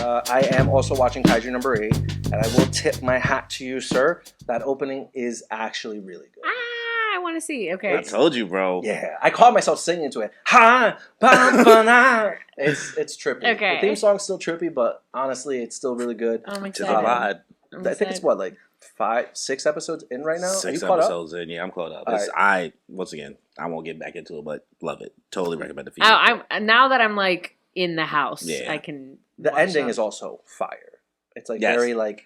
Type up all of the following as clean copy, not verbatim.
I am also watching Kaiju number 8, and I will tip my hat to you, sir. That opening is actually really good. I want to see. Okay. I told you, bro. Yeah, I caught myself singing to it. Ha, ba, ba, na. It's trippy. Okay. The theme song's still trippy, but honestly, it's still really good. I'm To excited. the vibe. I'm I think it's excited. what, like 6 episodes in right now. Are 6 you caught up? episodes in. Yeah, I'm caught up. All Once again, I won't get back into it, but love it. Totally recommend it for you. I'm now that I'm like in the house, Yeah. I can. The watch ending them. is also fire. It's like Yes. very like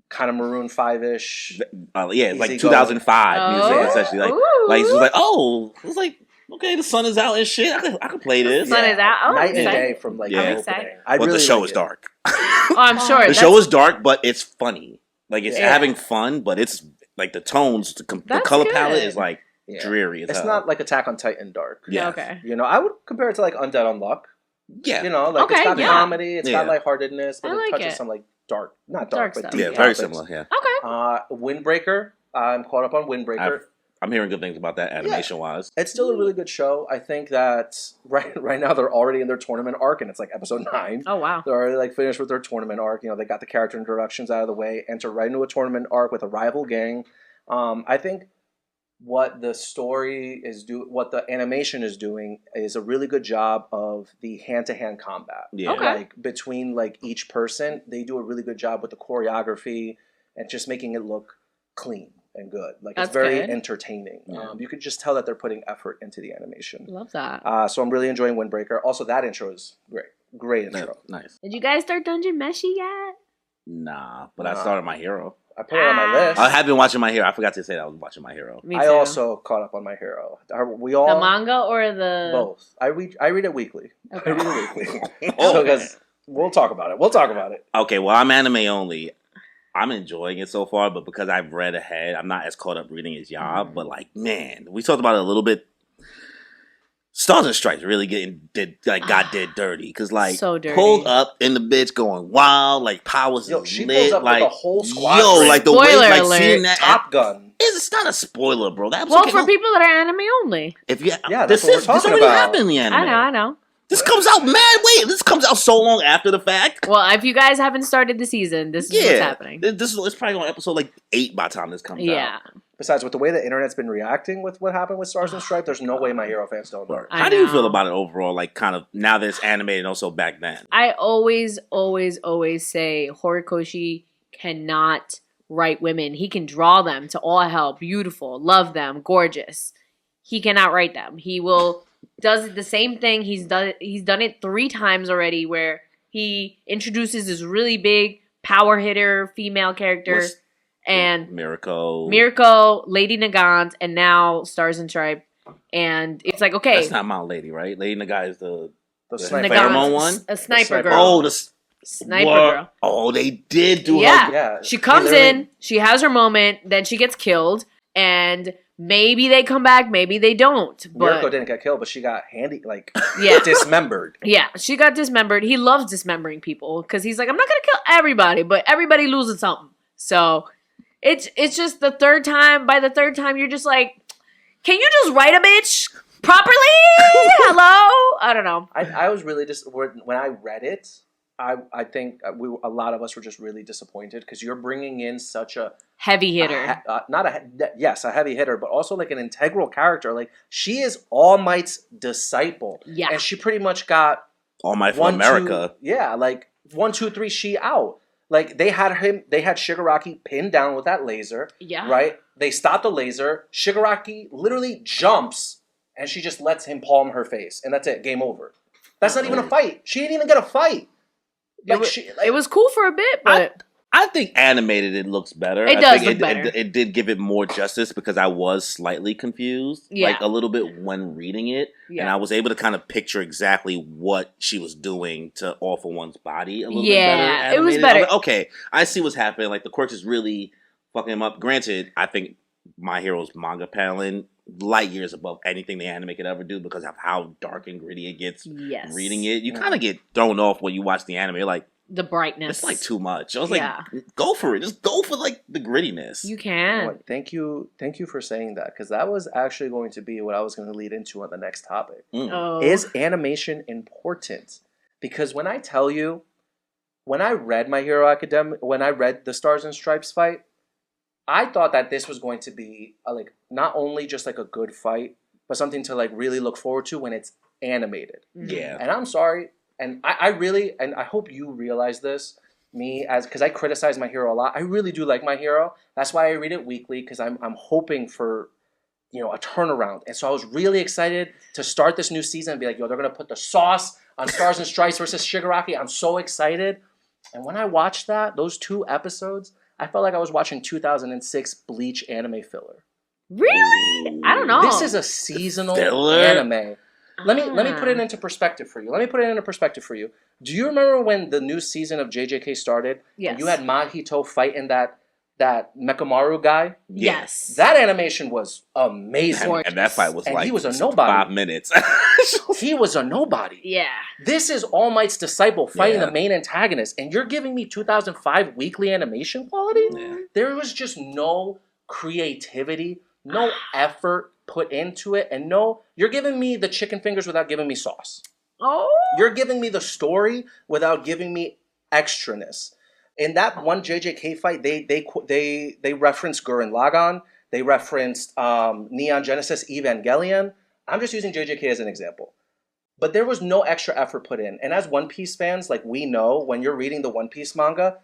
kind of Maroon 5-ish. Yeah, it's like Easy 2005 music, Oh. essentially. Like, Ooh. like it was like, oh, it was like, okay, the sun is out and shit. I could play this. Sun is out. Oh, Night and excited. day from like Yeah. the I'm excited. opening. I But really the show like is it. dark. Oh, I'm sure. The show is dark, but it's funny. Like it's Yeah. having fun, but it's like the tones, the That's color good. palette is like Yeah. dreary as It's hell. not like Attack on Titan dark. Yeah. Okay. You know, I would compare it to like Undead Unluck. Yeah. You know, like Okay, it's got yeah. comedy, it's got Yeah. lightheartedness, but I it like touches it. some like dark, not Dark dark, but stuff. deep Yeah, Yeah. very topics. similar. Yeah, Windbreaker. I'm caught up on Windbreaker. I'm hearing good things about that animation wise. It's still a really good show. I think that right now they're already in their tournament arc, and it's like episode 9. Oh wow. They're already like finished with their tournament arc. You know, they got the character introductions out of the way, enter right into a tournament arc with a rival gang. I think what the story is what the animation is doing is a really good job of the hand-to-hand combat. Yeah. Okay. Like between like each person, they do a really good job with the choreography and just making it look clean and good. Like That's it's very good. entertaining. Yeah. You could just tell that they're putting effort into the animation. Love that. So I'm really enjoying Windbreaker. Also, that intro is great intro. Nice. Did you guys start Dungeon Meshi yet? Nah, but I Nah. started My Hero. I put it on my Ah. list. I have been watching My Hero. I forgot to say that I was watching My Hero. Me I too. also caught up on My Hero. Are we all the manga or the both? I read it weekly. Okay. I read it weekly. Oh, So, guys, we'll talk about it. okay, well, I'm anime only. I'm enjoying it so far, but because I've read ahead, I'm not as caught up reading as y'all. But like, man, we talked about it a little bit. Stars and Stripes really got dead dirty because like So dirty. pulled up in the bitch going wild, like powers Yo, is she lit, pulls up like with a whole squad. yo, like the way Spoiler like alert. seeing that Top Gun. it's not a spoiler, bro. That Well, okay, for no- people that are anime only. if you Yeah, this that's what we're this talking already about. happened in the anime. I know. This comes out this comes out so long after the fact. Well, if you guys haven't started the season, this is what's happening. This is it's probably on episode like 8 by the time this comes Yeah. out. Besides, with the way the internet's been reacting with what happened with Stars and Stripes, there's no way My Hero fans don't know. I How do you know. feel about it overall? Like, kind of now that it's animated, and also back then. I always say Horikoshi cannot write women. He can draw them to all hell, beautiful, love them, gorgeous. He cannot write them. He does the same thing. He's done it 3 times already, where he introduces this really big power hitter female character, What's- and Mirko, Lady Nagant, and now Stars and Stripe. And it's like, okay, That's not Mount Lady, right? Lady Nagai is the The The sniper. Nagant. Pheromone one? a sniper sniper. girl. oh the Sniper what? girl. Oh, they did do Yeah. her. Yeah. She comes Literally- in, she has her moment, then she gets killed, and maybe they come back, maybe they don't. Mirko But didn't get killed, but she got yeah, dismembered. yeah, she got dismembered. He loves dismembering people because he's like, I'm not gonna kill everybody, but everybody losing something. So it's just the third time. By the third time, you're just like, can you just write a bitch properly? Hello, I don't know. I was really when I read it. I think a lot of us were just really disappointed because you're bringing in such a Heavy hitter. a heavy hitter, but also like an integral character. Like she is All Might's disciple, Yeah. and she pretty much got All Might from 1, America. 2, like 1, 2, 3, she out. Like they had Shigaraki pinned down with that laser, Yeah. right? They stopped the laser. Shigaraki literally jumps, and she just lets him palm her face, and that's it. Game over. That's not even a fight. She didn't even get a fight. It was cool for a bit, but I think animated it looks better. It I does think look better. It did give it more justice because I was slightly confused, Yeah. like a little bit when reading it, and I was able to kind of picture exactly what she was doing to All for One's body a little bit better. Yeah, it was animated. better. I was like, okay, I see what's happening. Like the quirks is really fucking him up. Granted, I think My Hero's manga paneling light years above anything the anime could ever do because of how dark and gritty it gets. yes, Reading it, you kind of get thrown off when you watch the anime. You're like, the brightness. it's like too much. I was Yeah. like, go for it. Just go for like the grittiness. You You know can. what? Thank you for saying that because that was actually going to be what I was going to lead into on the next topic. Mm. Oh, Is animation important? Because when I tell you, when I read My Hero Academia, when I read the Stars and Stripes fight, I thought that this was going to be like not only just like a good fight, but something to like really look forward to when it's animated. Yeah. And I'm sorry, and I really, and I hope you realize this, me as, because I criticize My Hero a lot. I really do like My Hero. That's why I read it weekly, because I'm hoping for, you know, a turnaround. And so I was really excited to start this new season and be like, yo, they're going to put the sauce on Stars and Stripes versus Shigaraki. I'm so excited. And when I watched those 2 episodes, I felt like I was watching 2006 Bleach anime filler. Really? I don't know. This is a seasonal Filler? anime. Let me put it into perspective for you. Do you remember when the new season of JJK started? Yes. And you had Mahito fighting that Mekamaru guy? Yes. That animation was amazing. And that fight was And like he was a nobody. 5 minutes. He was a nobody. Yeah. This is All Might's disciple fighting Yeah. the main antagonist, and you're giving me 2005 weekly animation quality? Yeah. There was just no creativity, no effort put into it, and you're giving me the chicken fingers without giving me sauce. Oh. You're giving me the story without giving me extraness. In that one JJK fight, they referenced Gurren Lagann, they referenced Neon Genesis Evangelion. I'm just using JJK as an example. But there was no extra effort put in. And as One Piece fans, like we know, when you're reading the One Piece manga,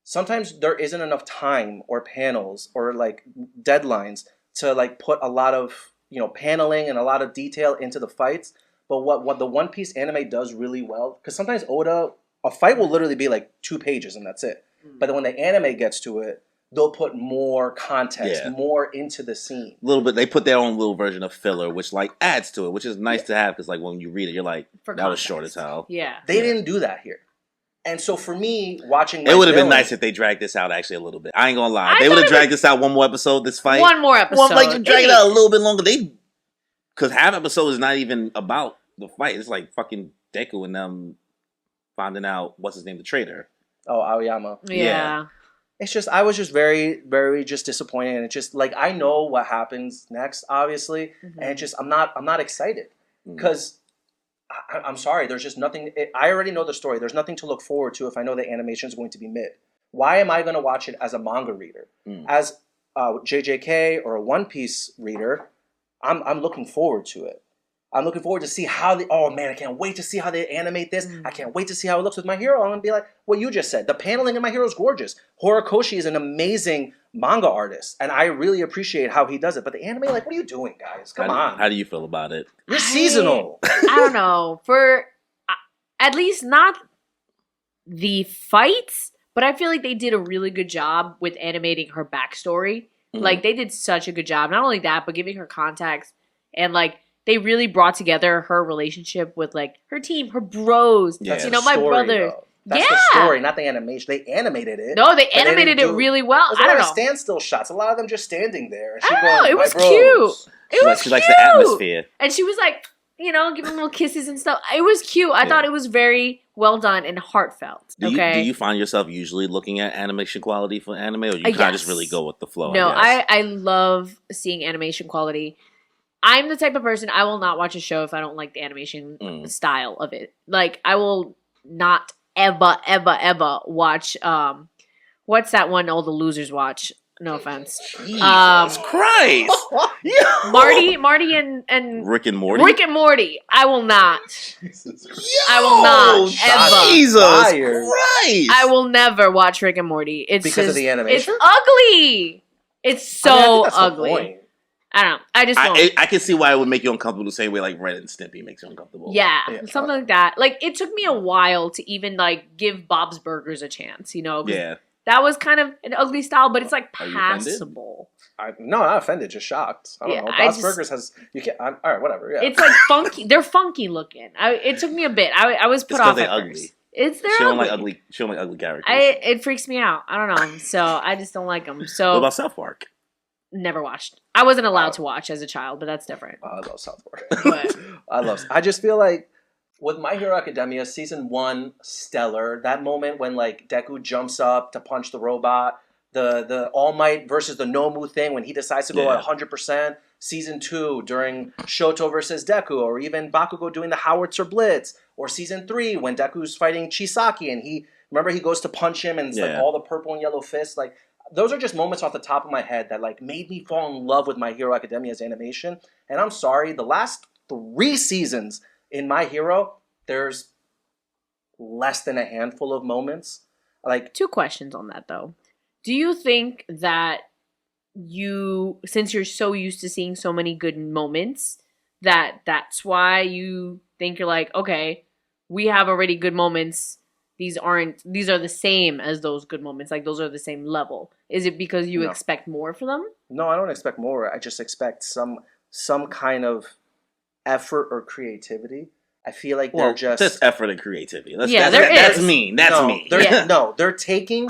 sometimes there isn't enough time or panels or like deadlines to like put a lot of, you know, paneling and a lot of detail into the fights. But what the One Piece anime does really well, because sometimes a fight will literally be like 2 pages and that's it. But then when the anime gets to it, they'll put more context, Yeah. more into the scene. Little bit, they put their own little version of filler, which like adds to it, which is nice to have because like when you read it, you're like, For that was context. short as hell. Yeah. They didn't do that here. And so for me, watching It would have been villain- nice if they dragged this out actually a little bit. I ain't gonna lie, I they would thought have it dragged this out one more episode. This fight, One more episode. Well, like drag it out a Idiot. little bit longer. Because half episode is not even about the fight. It's like fucking Deku and them finding out what's his name, the traitor. Oh, Aoyama. Yeah. It's just, I was just very, very just disappointed. And it's just like, I know what happens next, obviously. Mhm. And it's just, I'm not excited. Mm. Because I'm sorry, there's just nothing, I already know the story. There's nothing to look forward to if I know the animation is going to be mid. Why am I going to watch it as a manga reader? Mm. As JJK or a One Piece reader, I'm looking forward to it. I'm looking forward to see how oh man, I can't wait to see how they animate this. I can't wait to see how it looks with My Hero. I'm going to be like what you just said. The paneling in My Hero is gorgeous. Horikoshi is an amazing manga artist, and I really appreciate how he does it. But the anime, like, what are you doing, guys? Come on. How do you feel about it? You're seasonal. I don't know. For at least not the fights, but I feel like they did a really good job with animating her backstory. Mhm. Like they did such a good job. Not only that, but giving her context and like they really brought together her relationship with like her team, her bros. Yeah. You know, my Story, brothers. though. That's the Yeah. story, not the animation. They animated it. No, they But they animated didn't it do- really well. There's I a don't lot know. of standstill shots. A lot of them just standing there. And I she don't goes, know. It "My was bros." cute. It was She cute. likes the atmosphere. And she was like, you know, giving little kisses and stuff. It was cute. I Yeah. thought it was very well done and heartfelt. Do Okay. you find yourself usually looking at animation quality for anime, or you kind of Yes. just really go with the flow? No, guess? I love seeing animation quality. I'm the type of person I will not watch a show if I don't like the animation style of it. Like I will not ever watch what's that one all the losers watch? No offense. Jesus Um, Christ! Yo! Marty and Rick and Morty. Rick and Morty. I will not. I will not ever. Jesus Fired. Christ! I will never watch Rick and Morty. It's Because of just- the animation? It's ugly. It's so I mean, I think that's the ugly. point. I don't know. I just won't. I can see why it would make you uncomfortable the same way like Ren and Stimpy makes you uncomfortable. Yeah, Yeah. something like that. Like it took me a while to even like give Bob's Burgers a chance, you know? 'cause Yeah. that was kind of an ugly style, but it's like Are you offended? passable. No, not offended, just shocked. I don't Yeah, know. I Bob's just- Burgers has you can't. All right, whatever. Yeah, It's like funky. They're funky looking. It took me a bit. I was put It's 'cause off they're at ugly. first. It's they're She don't ugly. like ugly. She don't like ugly characters. It freaks me out. I don't know. So I just don't like them. What So about South Park? never watched. I wasn't allowed to watch as a child, but that's different. I love South Park. But- I just feel like with My Hero Academia season 1, stellar. That moment when like Deku jumps up to punch the robot, the All Might versus the Nomu thing when he decides to go Yeah. at 100%. Season 2 during Shoto versus Deku, or even Bakugo doing the Howitzer Blitz, or season 3 when Deku's fighting Chisaki and he Remember, he goes to punch him, and it's like Yeah. all the purple and yellow fists. Like those are just moments off the top of my head that like made me fall in love with My Hero Academia's animation. And I'm sorry, the last 3 seasons in My Hero, there's less than a handful of moments. Like 2 questions on that though. Do you think that since you're so used to seeing so many good moments, that's why you think you're like, okay, we have already good moments. These are the same as those good moments. Like those are the same level. Is it because you No. expect more for them? No, I don't expect more. I just expect some kind of effort or creativity. I feel like Well, they're just there's effort and creativity. Yeah, there That's is. mean. That's no, mean. They're, Yeah. No, they're taking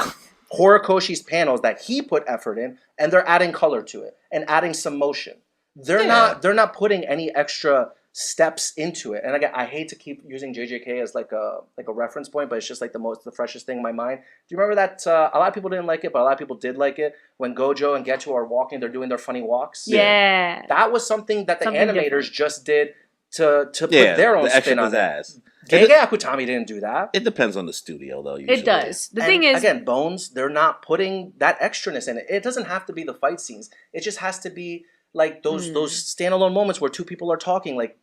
Horikoshi's panels that he put effort in, and they're adding color to it and adding some motion. They're not putting any extra steps into it. And again, I hate to keep using JJK as like a reference point, but it's just like the freshest thing in my mind. Do you remember that a lot of people didn't like it, but a lot of people did like it when Gojo and Geto are walking, they're doing their funny walks. Yeah. That was something that the Something animators different. just did to put Yeah, their own the extra spin on it. pizzazz. Gege Akutami didn't do that. It depends on the studio, though. Usually. It does. The And thing is, again, Bones, they're not putting that extraness in it. It doesn't have to be the fight scenes. It just has to be like those standalone moments where 2 people are talking. Like,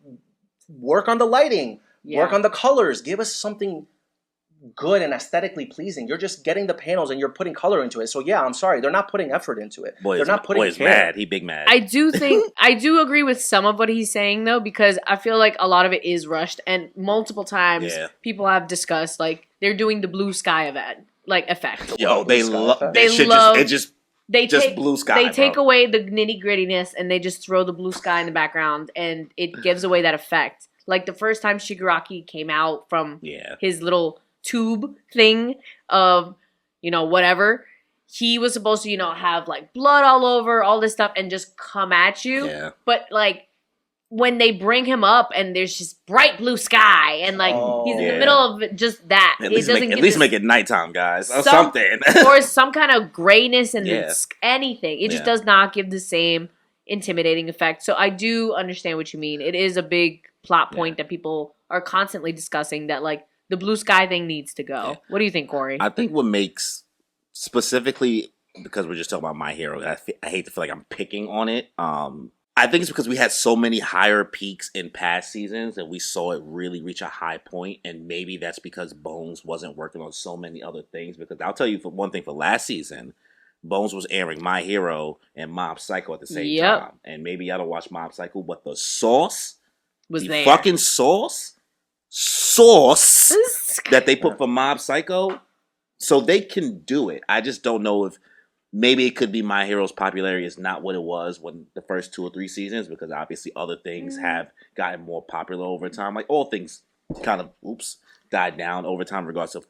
work on the lighting, work on the colors, give us something good and aesthetically pleasing. You're just getting the panels and you're putting color into it. So yeah, I'm sorry, they're not putting effort into it. They're not putting Boy's care. mad. He big mad. I do agree with some of what he's saying though, because I feel like a lot of it is rushed, and multiple times Yeah. people have discussed like they're doing the blue sky effect. Yo, they love. They They love- just They Just take blue sky, They take bro. away the nitty grittiness and they just throw the blue sky in the background, and it gives away that effect. Like the first time Shigaraki came out from yeah. his little tube thing of, whatever. He was supposed to, have like blood all over, all this stuff, and just come at you. Yeah. But like when they bring him up and there's just bright blue sky and like he's in the Yeah. middle of just that. At least make it nighttime, guys, or Some- something. or some kind of grayness and Yeah. anything. It just Yeah. does not give the same intimidating effect. So I do understand what you mean. It is a big plot point that people are constantly discussing, that like the blue sky thing needs to go. Yeah. What do you think, Corey? I think what makes, specifically because we're just talking about My Hero, I hate to feel like I'm picking on it. I think it's because we had so many higher peaks in past seasons and we saw it really reach a high point, and maybe that's because Bones wasn't working on so many other things. Because I'll tell you for one thing, for last season, Bones was airing My Hero and Mob Psycho at the same Yep. time. And maybe y'all don't watch Mob Psycho, but the sauce, Was the there fucking sauce that they put for Mob Psycho, so they can do it. I just don't know if maybe it could be My Hero's popularity is not what it was when the first 2 or 3 seasons, because obviously other things have gotten more popular over time. Like all things kind of died down over time in regards to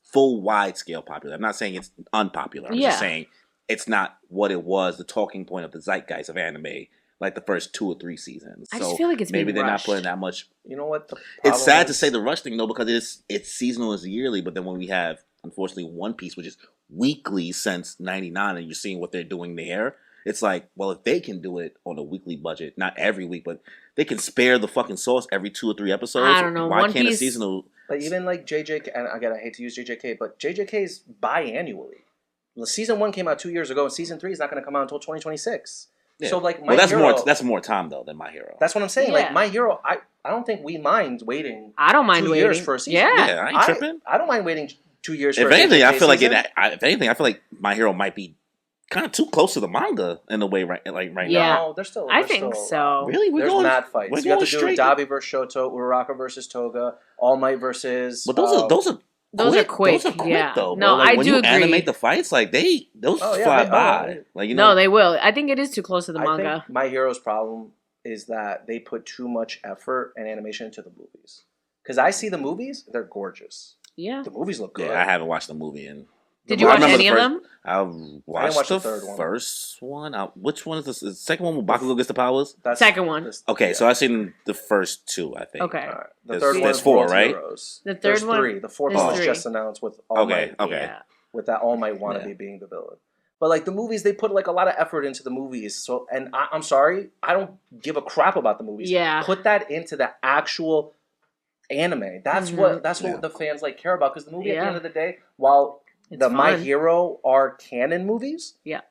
full wide scale popular. I'm not saying it's unpopular. I'm just saying it's not what it was, the talking point of the zeitgeist of anime, like the first 2 or 3 seasons. I just feel like it's maybe being they're rushed. not putting that much. You know what? It's sad to say the rush thing though, because it's seasonal, it's yearly, but then when we have, unfortunately, One Piece, which is weekly since '99, and you're seeing what they're doing there, it's like, well, if they can do it on a weekly budget, not every week, but they can spare the fucking sauce every 2 or 3 episodes. I don't know. Why One can't a Piece- seasonal? But even like JJK, and again, I hate to use JJK, but JJK is biannually. Well, season 1 came out 2 years ago, and season 3 is not going to come out until 2026. Yeah. So like, Well, that's Hero, more time though than My Hero. That's what I'm saying. Yeah. Like My Hero, I don't think we mind waiting. I don't mind 2 waiting. years for a season. Yeah. Yeah, I ain't tripping. I don't mind waiting 2 years. If for anything, a I feel like season. if anything, I feel like My Hero might be kind of too close to the manga in a way, right Yeah. No, they're still. I they're think still, so. Really, we're There's going mad fights. we're You have going to do straight. Dabi versus Shoto, Uraraka versus Toga, All Might versus. But those are Those are quick, Those are quick yeah. though. No, bro. Like, I when do you agree. animate the fights, like those Oh, yeah, fly they- by. oh, Like No, they will. I think it is too close to the I manga. think My Hero's problem is that they put too much effort and animation into the movies. Because I see the movies, they're gorgeous. Yeah. The movies look good. Yeah, I haven't watched the movie in. Did you I watch remember any the of first- them? I watched watch the the third one. first one. Which one is this? Is the second one with Bakugo gets the powers? That's Second one. Okay, yeah. so I've seen the first 2, I think. Okay. All right. The There's- third one there's is 4, World right? Heroes. The third There's one- 3. The fourth there's one was 3. just announced with All Might. Okay. Yeah. With that All Might wannabe being the villain. But like the movies, they put like a lot of effort into the movies. So, and I'm sorry, I don't give a crap about the movies. Yeah. Put that into the actual anime. That's Mhm. what Yeah. the fans like care about, because the movie at the Yeah. end of the day, while It's the My fun. Hero are canon movies, Yeah.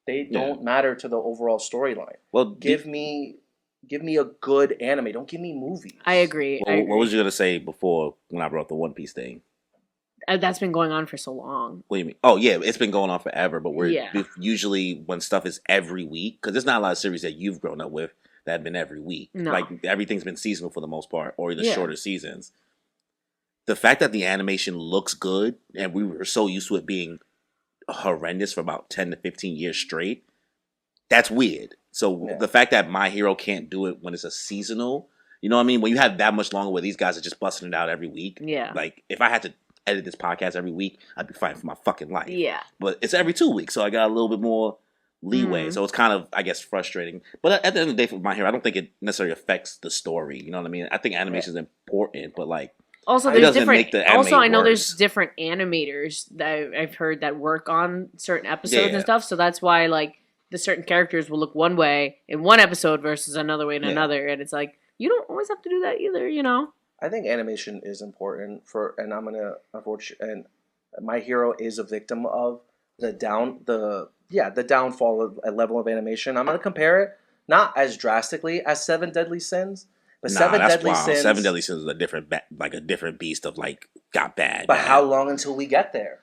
they Yeah. don't matter to the overall storyline. Well, Give me a good anime. Don't give me movies. I agree. I agree. What was you gonna say before when I brought up the One Piece thing? That's been going on for so long. What do you mean? Oh yeah, it's been going on forever. But Yeah. usually when stuff is every week, because there's not a lot of series that you've grown up with that have been every week. No. Like everything's been seasonal for the most part, or the Yeah. shorter seasons. The fact that the animation looks good, and we were so used to it being horrendous for about 10 to 15 years straight, that's weird. So Yeah. the fact that My Hero can't do it when it's a seasonal, you know what I mean? When you have that much longer where these guys are just busting it out every week. Yeah. Like if I had to edit this podcast every week, I'd be fighting for my fucking life. Yeah. But it's every 2 weeks, so I got a little bit more leeway. Mhm. So it's kind of, I guess, frustrating. But at the end of the day, for My Hero, I don't think it necessarily affects the story. You know what I mean? I think animation is important, but like, Also, It there's doesn't different. make the anime Also, I know worse. there's different animators that I've heard that work on certain episodes Yeah. and stuff. So that's why like the certain characters will look one way in one episode versus another way in Yeah. another, and it's like you don't always have to do that either. You know? I think animation is important and I'm gonna unfortunately, and My Hero is a victim of the downfall of a level of animation. I'm gonna compare it not as drastically as Seven Deadly Sins, but Seven that's Deadly wild. Sins. Seven Deadly Sins is a different, like a different beast of like got bad. But bad. how long until we get there?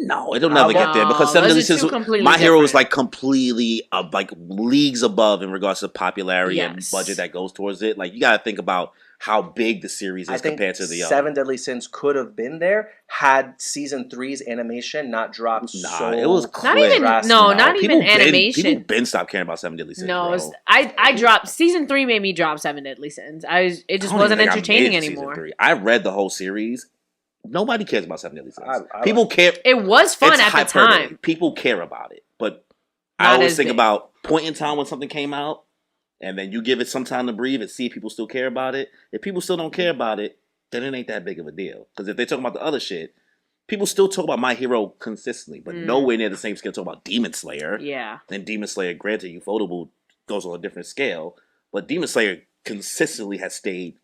No, it'll How never get there long? because No, Seven Deadly those are two Sins. completely My Hero is different. like completely like leagues above in regards to popularity and Yes. budget that goes towards it. Like you got to think about how big the series I is think compared to the Seven other. Deadly Sins could have been there had season 3's animation not dropped Nah, so it was Not quick. even drastic. no, not People even been- animation. People been stopped caring about Seven Deadly Sins. No, bro. I dropped season 3 made me drop Seven Deadly Sins. It just I don't wasn't even think I made entertaining it to season anymore. 3. I read the whole series. Nobody cares about Seven Deadly Sins. I People like care. It was fun It's at the hyperbole. time. People care about it, but I Not always as think big. about point in time when something came out, and then you give it some time to breathe and see if people still care about it. If people still don't care about it, then it ain't that big of a deal. Because if they talk about the other shit, people still talk about My Hero consistently, but Mm. nowhere near the same scale talk about Demon Slayer. Yeah. Then Demon Slayer, granted, Ufotable goes on a different scale, but Demon Slayer consistently has stayed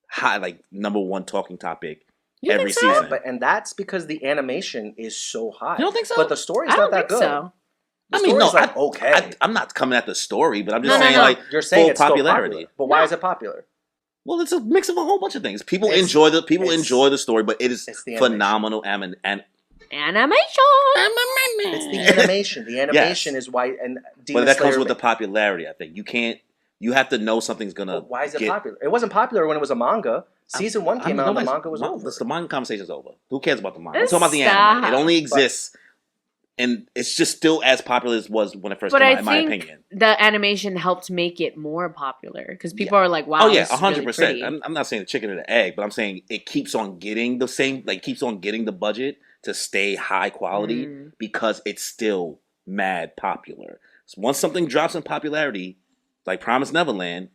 high, like number one talking topic You every think so? season. and that's because the animation is so high. You don't think so? But the story's I not don't that think good. so. The I mean, no, story's okay. I'm not coming at the story, but I'm just No, no, saying, no. like, You're saying full it's still popularity. popular. But why No. is it popular? Well, it's a mix of a whole bunch of things. People It's- enjoy the story, but it is it's the animation. phenomenal. Animation. It's the animation. The animation is why. And Demon But that Slayer, comes with the popularity. I think you have to know something's gonna. But why is it get- popular? It wasn't popular when it was a manga. Season 1 came out and the manga was over. The manga conversation's over. Who cares about the manga? I'm Let's talking about the stop. anime. It only exists, and it's just still as popular as it was when it first But came I out. In my think opinion. the animation helped make it more popular because people are like, "Wow, Oh yeah, this is 100%. really pretty." I'm not saying the chicken or the egg, but I'm saying it keeps on getting the same, like keeps on getting the budget to stay high quality Mm. because it's still mad popular. So once something drops in popularity, like Promise Neverland,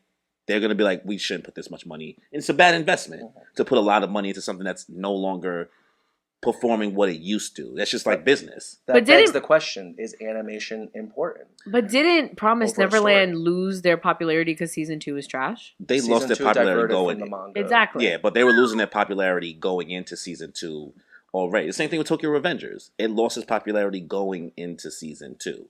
they're gonna be like, we shouldn't put this much money. And it's a bad investment to put a lot of money into something that's no longer performing what it used to. That's just like business. That But begs didn't- the question: is animation important? But didn't Promise Over a Neverland story. lose their popularity because season 2 was trash? They Season lost their 2 popularity diverted going from the manga. Exactly. Yeah, but they were losing their popularity going into season 2 already. The same thing with Tokyo Revengers. It lost its popularity going into season 2.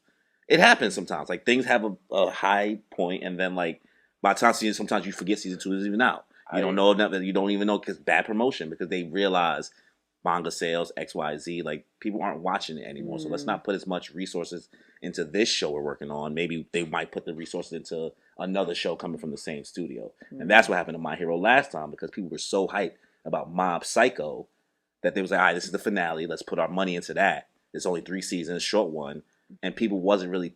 It happens sometimes. Like things have a high point, and then like by the time sometimes you forget season 2 is even out. You don't know that. You don't even know because bad promotion because they realize manga sales XYZ. Like people aren't watching it anymore. So let's not put as much resources into this show we're working on. Maybe they might put the resources into another show coming from the same studio. And that's what happened to My Hero last time because people were so hyped about Mob Psycho that they was like, all right, this is the finale. Let's put our money into that. It's only 3 seasons, short one. And people wasn't really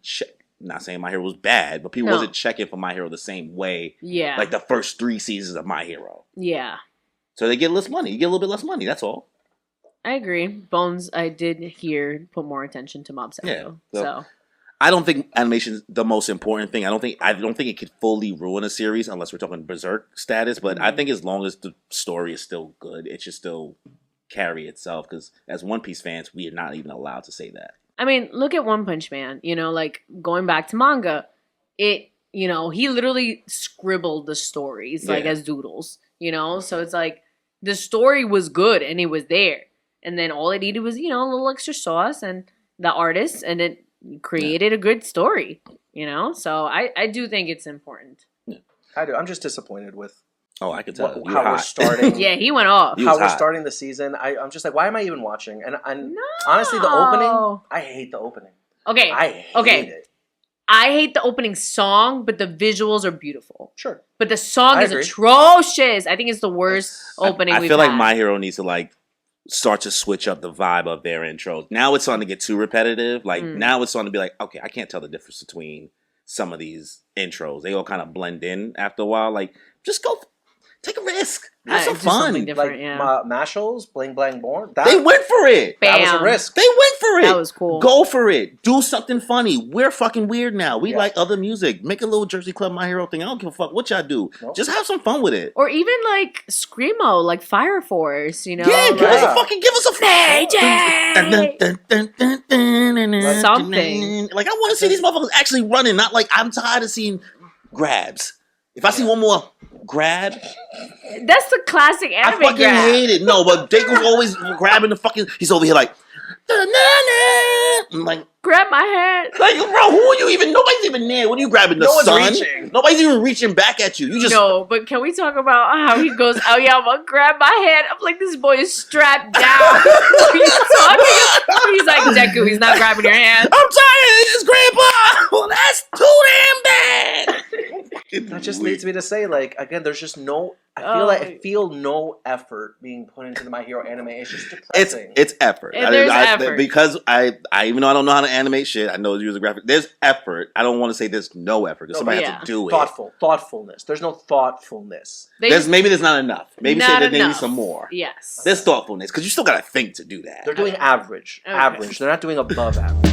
not saying My Hero was bad, but people No. wasn't checking for My Hero the same way Yeah. like the first 3 seasons of My Hero. Yeah. So they get less money. You get a little bit less money. That's all. I agree. Bones, I did hear put more attention to Mob Psycho. Yeah, so- So I don't think animation is the most important thing. I don't think it could fully ruin a series unless we're talking Berserk status. But I think as long as the story is still good, it should still carry itself. Because as One Piece fans, we are not even allowed to say that. I mean, look at One Punch Man. You know, like going back to manga, he literally scribbled the stories like Yeah. as doodles. You know, so it's like The story was good and it was there. And then all it needed was, you know, a little extra sauce and the artist, and it created a good story, you know? So I do think it's important. I do. I'm just disappointed with Oh, I can tell. how we're starting. Yeah, he went off. He was How we're hot. starting the season. I'm just like, why am I even watching? And No. honestly, the opening, I hate the opening. Okay. I hate it. I hate the opening song, but the visuals are beautiful. Sure. But the song I is agree. atrocious. I think it's the worst opening I we've feel like had. My Hero needs to like start to switch up the vibe of their intros. Now it's starting to get too repetitive. Like now it's starting to be like, okay, I can't tell the difference between some of these intros. They all kind of blend in after a while. Like, just go take a risk. Have some do something fun. different. Like Yeah. Mashals, Bling Blang Born. They went for it. That was a Bam. risk. They went for it. That was cool. Go for it. Do something funny. We're fucking weird now. We Yeah. like other music. Make a little Jersey Club My Hero thing. I don't give a fuck what y'all do. Nope. Just have some fun with it. Or even like Screamo, like Fire Force, you know? Yeah, give us a like- fucking give us a Something. Like, I want to see these motherfuckers actually running. Not like I'm tired of seeing grabs. If I see one more grab, That's the classic I anime fucking grab. hate it. No, but Deiku's always grabbing the fucking. He's over here like. I'm like, Grab my head. bro, who are you even? Nobody's even there. What are you grabbing? The No one's sun? reaching. Nobody's even reaching back at you. You just No, but can we talk about how he goes, oh yeah, I'm gonna grab my head. I'm like, this boy is strapped down. What are you talking about? He's like, Deku, he's not grabbing your hand. I'm tired of this, Grandpa. Well, that's too damn bad. That just leads me to say, like, again, there's just no. I feel no effort being put into the My Hero anime. It's just depressing. It's effort. And there's effort. Because I even though I don't know how to animate shit, I know use a graphic. There's effort. I don't want to say there's no effort. Because somebody has to do it. Thoughtfulness. There's no thoughtfulness. Maybe there's not enough. Maybe say Not that they need enough. some more. Yes. There's thoughtfulness because you still got to think to do that. They're doing average. Okay. Average. They're not doing above average.